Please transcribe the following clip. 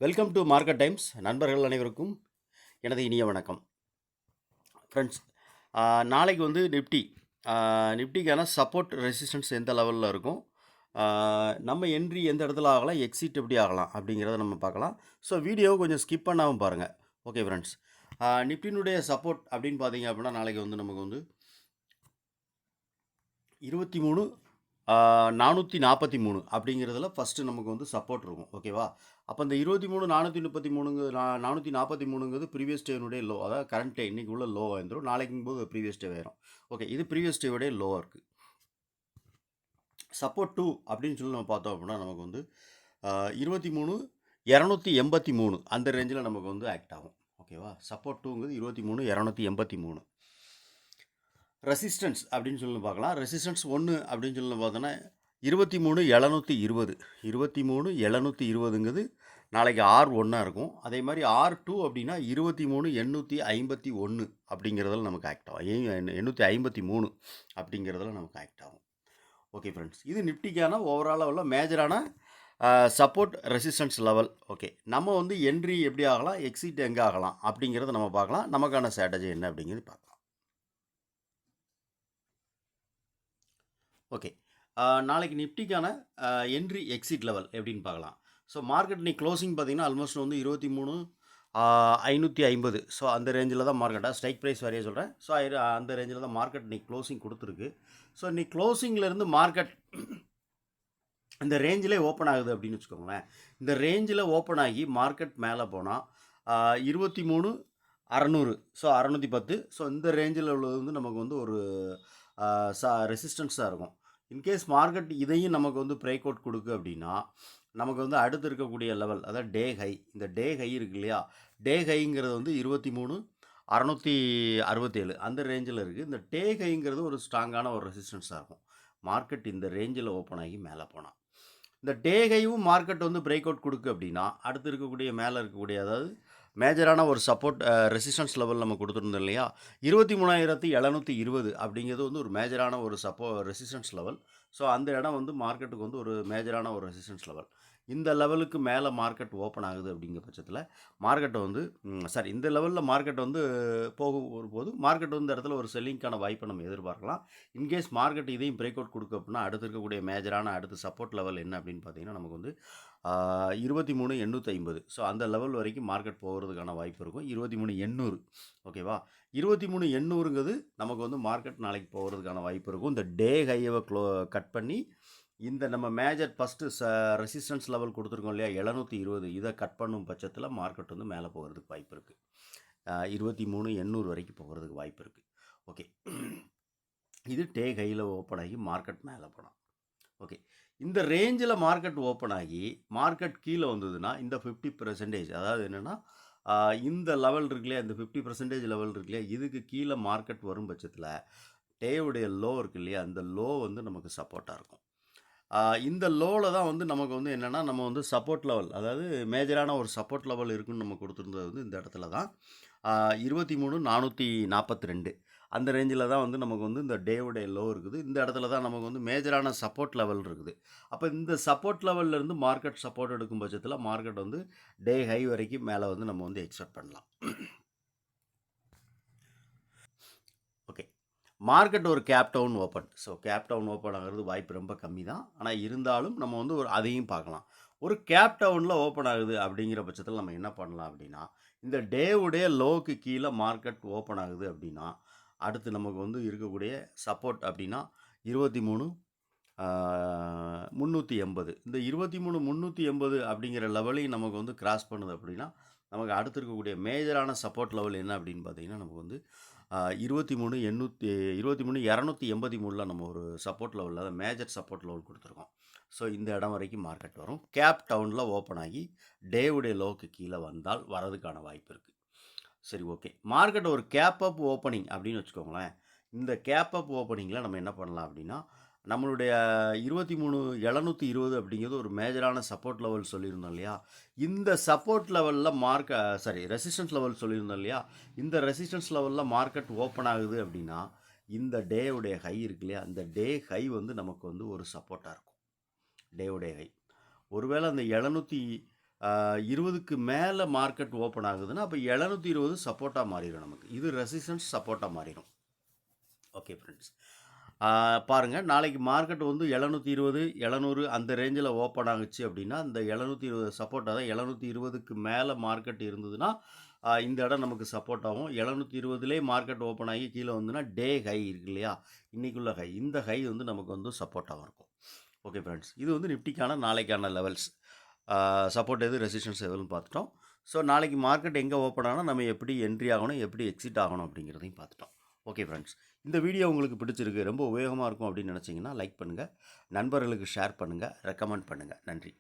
Welcome to market times. நண்பர்கள் அனைவருக்கும் எனது இனிய வணக்கம். ஃப்ரெண்ட்ஸ், நாளைக்கு வந்து நிஃப்டிக்கான சப்போர்ட் ரெசிஸ்டன்ஸ் எந்த லெவலில் இருக்கும், நம்ம என்ட்ரி எந்த இடத்துல ஆகலாம், எக்ஸிட் எப்படி ஆகலாம் அப்படிங்கிறத நம்ம பார்க்கலாம். ஸோ வீடியோவை கொஞ்சம் ஸ்கிப் பண்ணாமல் பாருங்கள். ஓகே ஃப்ரெண்ட்ஸ், நிஃப்டினுடைய சப்போர்ட் அப்படின்னு பார்த்தீங்க அப்படின்னா நாளைக்கு வந்து நமக்கு வந்து 23,443 அப்படிங்கிறதுல ஃபஸ்ட்டு நமக்கு வந்து சப்போர்ட் இருக்கும். ஓகேவா? அப்போ இந்த 23,433 443ங்கிறது ப்ரீவியஸ் டேனுடைய லோ, அதாவது கரண்ட் டே இன்றைக்கி உள்ள லோ வந்துடும். நாளைக்கும் போது ப்ரீவியஸ் டே ஆயிரும். ஓகே, இது ப்ரீவியஸ் டேவுடைய லோவாக இருக்குது. சப்போர்ட் 2 அப்படின்னு சொல்லி நம்ம பார்த்தோம் அப்படின்னா நமக்கு வந்து 23,283 அந்த ரேஞ்சில் நமக்கு வந்து ஆக்ட் ஆகும். ஓகேவா? சப்போர்ட் 2ங்கிறது 23,283. ரெசிஸ்டன்ஸ் அப்படின்னு சொல்லி பார்க்கலாம். ரெசிஸ்டன்ஸ் 1 அப்படின்னு சொல்லி பார்த்தோன்னா 23,720 23,720ங்கிறது நாளைக்கு R1 இருக்கும். அதே மாதிரி R2 அப்படின்னா 23,851 அப்படிங்கிறதுல நமக்கு ஆக்ட் ஆகும். 853 அப்படிங்கிறதுல நமக்கு ஆக்ட் ஆகும். ஓகே ஃப்ரெண்ட்ஸ், இது நிஃப்டிக்கான ஓவராலாக உள்ள மேஜரான சப்போர்ட் ரெசிஸ்டன்ஸ் லெவல். ஓகே, நம்ம வந்து என்ட்ரி எப்படி ஆகலாம், எக்ஸிட் எங்கே ஆகலாம் அப்படிங்கிறத நம்ம பார்க்கலாம். நமக்கான ஸ்ட்ராட்டஜி என்ன அப்படிங்கிறது பார்க்கலாம். ஓகே, நாளைக்கு நிஃப்டிக்கான என்ட்ரி எக்ஸிட் லெவல் எப்படின்னு பார்க்கலாம். ஸோ மார்க்கெட் இன்னைக்கு க்ளோசிங் பார்த்தீங்கன்னா ஆல்மோஸ்ட் வந்து 23,550. ஸோ அந்த ரேஞ்சில் தான் மார்க்கெட்டாக ஸ்ட்ரைக் ப்ரைஸ் வரைய சொல்கிறேன். ஸோ அந்த ரேஞ்சில் தான் மார்க்கெட் இன்னைக்கு க்ளோசிங் கொடுத்துருக்கு. ஸோ இன்னைக்கு க்ளோசிங்லேருந்து மார்க்கெட் இந்த ரேஞ்சிலே ஓப்பன் ஆகுது அப்படின்னு வச்சுக்கோங்களேன். இந்த ரேஞ்சில் ஓப்பன் ஆகி மார்க்கெட் மேலே போனால் 23,600, ஸோ 610. ஸோ இந்த ரேஞ்சில் உள்ளது வந்து நமக்கு வந்து ஒரு ரெசிஸ்டன்ஸாக இருக்கும். இன்கேஸ் மார்க்கெட் இதையும் நமக்கு வந்து பிரேக் அவுட் கொடுக்கு அப்படின்னா நமக்கு வந்து அடுத்து இருக்கக்கூடிய லெவல், அதாவது டே ஹை, இந்த டே ஹை இருக்கு இல்லையா, டே ஹைங்கிறது வந்து 23,667 அந்த ரேஞ்சில் இருக்குது. இந்த டே ஹைங்கிறது ஒரு ஸ்ட்ராங்கான ஒரு ரெசிஸ்டன்ஸாக இருக்கும். மார்க்கெட் இந்த ரேஞ்சில் ஓப்பன் ஆகி மேலே போனால் இந்த டே ஹைவும் மார்க்கெட் வந்து பிரேக் அவுட் கொடுக்கு அப்படின்னா அடுத்து இருக்கக்கூடிய மேலே இருக்கக்கூடிய, அதாவது மேஜரான ஒரு சப்போர்ட் ரெசிஸ்டன்ஸ் லெவல் நம்ம கொடுத்துருந்தோம் இல்லையா, 23,720 அப்படிங்கிறது வந்து ஒரு மேஜரான ஒரு ரெசிஸ்டன்ஸ் லெவல். ஸோ அந்த இடம் வந்து மார்க்கெட்டுக்கு வந்து ஒரு மேஜரான ஒரு ரெசிஸ்டன்ஸ் லெவல். இந்த லெவலுக்கு மேலே மார்க்கெட் ஓப்பன் ஆகுது அப்படிங்கிற பட்சத்தில் மார்க்கெட்டை வந்து இந்த லெவலில் மார்க்கெட் வந்து போது மார்க்கெட் வந்து இந்த இடத்துல ஒரு செல்லிங்கான வாய்ப்பை நம்ம எதிர்பார்க்கலாம். இன்கேஸ் மார்க்கெட் இதையும் பிரேக் அவுட் கொடுக்க அப்படின்னா அடுத்து இருக்கக்கூடிய மேஜரான அடுத்த சப்போர்ட் லெவல் என்ன அப்படின்னு பார்த்தீங்கன்னா நமக்கு வந்து 23,850. ஸோ அந்த லெவல் வரைக்கும் மார்க்கெட் போகிறதுக்கான வாய்ப்பு இருக்கும். 23,800. ஓகேவா? 23,800ங்கிறது நமக்கு வந்து மார்க்கெட் நாளைக்கு போகிறதுக்கான வாய்ப்பு இருக்கும். இந்த டே ஹையை கட் பண்ணி இந்த நம்ம மேஜர் ஃபஸ்ட்டு ரெசிஸ்டன்ஸ் லெவல் கொடுத்துருக்கோம் இல்லையா 720, இதை கட் பண்ணும் பட்சத்தில் மார்க்கெட் வந்து மேலே போகிறதுக்கு வாய்ப்பு இருக்குது. 23,800 வரைக்கும் போகிறதுக்கு வாய்ப்பு இருக்குது. ஓகே, இது டே ஹையில் ஓப்பன் ஆகி மார்க்கெட் மேலே போனால். ஓகே, இந்த ரேஞ்சில் மார்க்கெட் ஓப்பன் ஆகி மார்க்கெட் கீழே வந்ததுன்னா இந்த 50%, அதாவது என்னென்னா இந்த லெவல் இருக்கு இல்லையா, இந்த 50% லெவல் இருக்கு இல்லையா, இதுக்கு கீழே மார்க்கெட் வரும் பட்சத்தில் டேவுடைய லோ இருக்கு இல்லையா, அந்த லோ வந்து நமக்கு சப்போர்ட்டாக இருக்கும். இந்த லோவில் தான் வந்து நமக்கு வந்து என்னென்னா நம்ம வந்து சப்போர்ட் லெவல், அதாவது மேஜரான ஒரு சப்போர்ட் லெவல் இருக்குன்னு நம்ம கொடுத்துருந்தது வந்து இந்த இடத்துல தான் 23,442 அந்த ரேஞ்சில் தான் வந்து நமக்கு வந்து இந்த டேவுடைய லோ இருக்குது. இந்த இடத்துல தான் நமக்கு வந்து மேஜரான சப்போர்ட் லெவல் இருக்குது. அப்போ இந்த சப்போர்ட் லெவல்லேருந்து மார்க்கெட் சப்போர்ட் எடுக்கும் பட்சத்தில் மார்க்கெட் வந்து டே ஹை வரைக்கும் மேலே வந்து நம்ம வந்து எக்ஸ்பெக்ட் பண்ணலாம். ஓகே, மார்க்கெட் ஒரு gap down open. So gap down open ஆகிறது வாய்ப்பு ரொம்ப கம்மி தான். ஆனால் இருந்தாலும் நம்ம வந்து ஒரு அதையும் பார்க்கலாம். ஒரு கேப் டவுனில் ஓப்பன் ஆகுது அப்படிங்கிற பட்சத்தில் நம்ம என்ன பண்ணலாம் அப்படின்னா, இந்த டேவுடைய லோவுக்கு கீழே மார்க்கெட் ஓப்பன் ஆகுது அப்படின்னா அடுத்து நமக்கு வந்து இருக்கக்கூடிய சப்போர்ட் அப்படின்னா 23,380. இந்த 23,380 அப்படிங்கிற லெவலையும் நமக்கு வந்து கிராஸ் பண்ணுது அப்படின்னா நமக்கு அடுத்து இருக்கக்கூடிய மேஜரான சப்போர்ட் லெவல் என்ன அப்படின்னு பார்த்தீங்கன்னா நமக்கு வந்து 23,283 நம்ம ஒரு சப்போர்ட் லெவலில், அதாவது மேஜர் சப்போர்ட் லெவல் கொடுத்துருக்கோம். ஸோ இந்த இடம் வரைக்கும் மார்க்கெட் வரும். கேப் டவுனில் ஓப்பன் ஆகி டேவுடைய லோவுக்கு கீழே வந்தால் வரதுக்கான வாய்ப்பு இருக்குது. சரி, ஓகே, மார்க்கெட் ஒரு கேப் அப் ஓப்பனிங் அப்படின்னு வச்சுக்கோங்களேன். இந்த கேப் அப் ஓப்பனிங்கில் நம்ம என்ன பண்ணலாம் அப்படின்னா நம்மளுடைய 23,720 அப்படிங்கிறது ஒரு மேஜரான சப்போர்ட் லெவல் சொல்லியிருந்தோம் இல்லையா, இந்த சப்போர்ட் லெவலில் ரெசிஸ்டன்ஸ் லெவல் சொல்லியிருந்தோம் இல்லையா, இந்த ரெசிஸ்டன்ஸ் லெவலில் மார்க்கெட் ஓப்பன் ஆகுது அப்படின்னா இந்த டேவுடைய ஹை இருக்கு இல்லையா, இந்த டே ஹை வந்து நமக்கு வந்து ஒரு சப்போர்ட்டாக இருக்கும். டேவுடைய ஹை ஒருவேளை அந்த 20க்கு மேலே மார்க்கெட் ஓப்பன் ஆகுதுன்னா அப்போ 720 சப்போர்ட்டாக மாறிடும் நமக்கு. இது ரெசிஸ்டன்ஸ் சப்போர்ட்டாக மாறிடும். ஓகே ஃப்ரெண்ட்ஸ், பாருங்கள் நாளைக்கு மார்க்கெட் வந்து 720 700 அந்த ரேஞ்சில் ஓப்பன் ஆகுச்சு அப்படின்னா அந்த 720 சப்போர்ட், அதான் 720க்கு மேலே மார்க்கெட் இருந்ததுன்னா இந்த இடம் நமக்கு சப்போர்ட் ஆகும். 720லே மார்க்கெட் ஓப்பன் ஆகி கீழே வந்துன்னா டே ஹை இருக்கு இல்லையா, இன்றைக்குள்ள ஹை, இந்த ஹை வந்து நமக்கு வந்து சப்போர்ட்டாக இருக்கும். ஓகே ஃப்ரெண்ட்ஸ், இது வந்து நிஃப்டிக்கான நாளைக்கான லெவல்ஸ். சப்போர்ட் எது ரெசிஸ்டன்ஸ் எதுன்னு பார்த்துட்டோம். ஸோ நாளைக்கு மார்க்கெட் எங்கே ஓப்பன் ஆனால் நம்ம எப்படி என்ட்ரி ஆகணும், எப்படி எக்ஸிட் ஆகணும் அப்படிங்கிறதையும் பார்த்துட்டோம். ஓகே ஃப்ரெண்ட்ஸ், இந்த வீடியோ உங்களுக்கு பிடிச்சிருக்கு, ரொம்ப உபயோகமாக இருக்கும் அப்படின்னு நினச்சிங்கன்னா லைக் பண்ணுங்கள், நண்பர்களுக்கு ஷேர் பண்ணுங்கள், ரெக்கமெண்ட் பண்ணுங்கள். நன்றி.